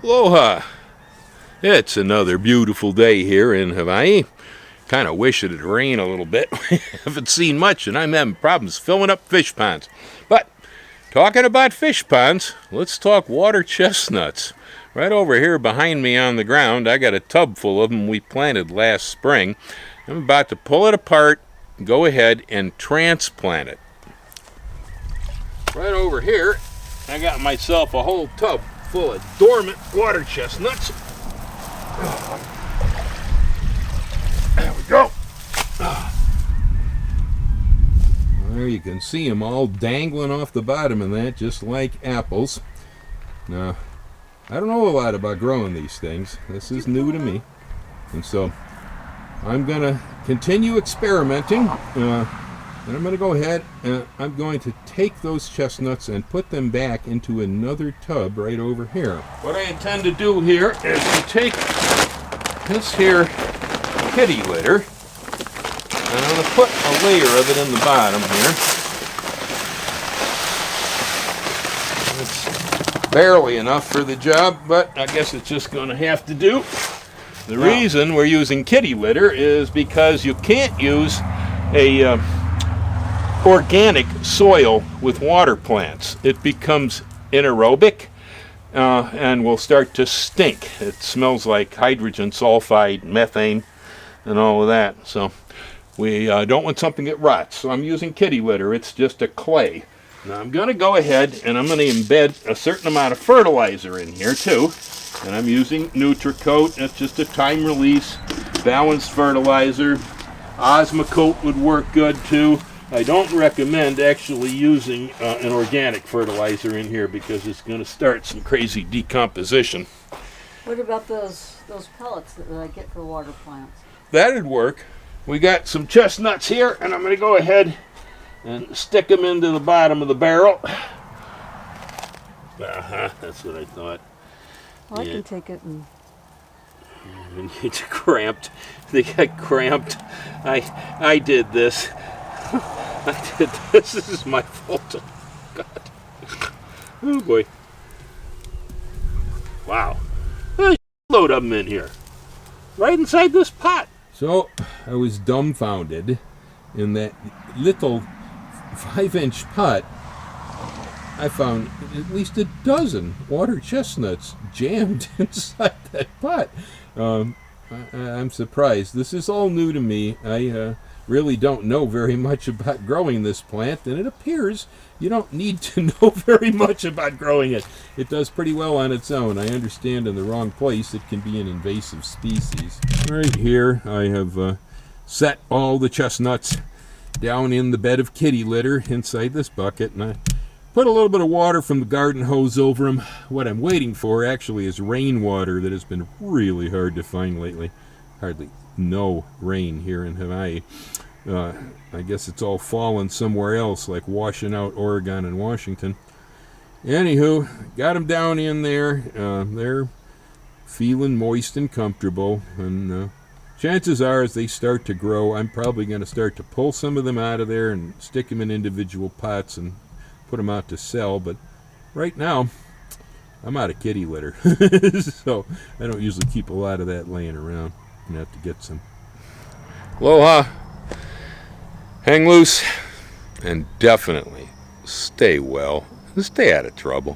Aloha! It's another beautiful day here in Hawaii. Kind of wish it'd rain a little bit. We haven't seen much and I'm having problems filling up fish ponds. But talking about fish ponds, let's talk water chestnuts. Right over here behind me on the ground, I got a tub full of them we planted last spring. I'm about to pull it apart, go ahead and transplant it. Right over here, I got myself a whole tub full of dormant water chestnuts. There we go. There you can see them all dangling off the bottom of that, just like apples. Now, I don't know a lot about growing these things. This is new to me. And so, I'm going to continue experimenting. And I'm going to go ahead and I'm going to take those chestnuts and put them back into another tub right over here. What I intend to do here is to take this here kitty litter and I'm going to put a layer of it in the bottom here. It's barely enough for the job, but I guess it's just going to have to do. The reason we're using kitty litter is because you can't use a organic soil with water plants. It becomes anaerobic and will start to stink. It smells like hydrogen sulfide, methane, and all of that. So we don't want something that rots. So I'm using kitty litter. It's just a clay. Now I'm going to go ahead and I'm going to embed a certain amount of fertilizer in here too. And I'm using Nutricoat. That's just a time release, balanced fertilizer. Osmocote would work good too. I don't recommend actually using an organic fertilizer in here because it's going to start some crazy decomposition. What about those pellets that I get for water plants? That'd work. We got some chestnuts here, and I'm going to go ahead and stick them into the bottom of the barrel. That's what I thought. Well, I can take it and... It's cramped. They got cramped. I did this. I did this. This is my fault. Oh, God. Oh, boy. Wow. There's a load of them in here. Right inside this pot. So, I was dumbfounded in that little 5-inch pot. I found at least a dozen water chestnuts jammed inside that pot. I'm surprised. This is all new to me. I really don't know very much about growing this plant, and it appears you don't need to know very much about growing it. It does pretty well on its own. I understand in the wrong place it can be an invasive species. Right here I have set all the chestnuts down in the bed of kitty litter inside this bucket, and I put a little bit of water from the garden hose over them. What I'm waiting for actually is rainwater that has been really hard to find lately. Hardly no rain here in Hawaii. I guess it's all fallen somewhere else, like washing out Oregon and Washington. Anywho, got them down in there. They're feeling moist and comfortable, and chances are as they start to grow, I'm probably going to start to pull some of them out of there and stick them in individual pots and put them out to sell. But right now I'm out of kitty litter. So I don't usually keep a lot of that laying around. I'm going to have to get some. Aloha, hang loose, and definitely stay well, stay out of trouble.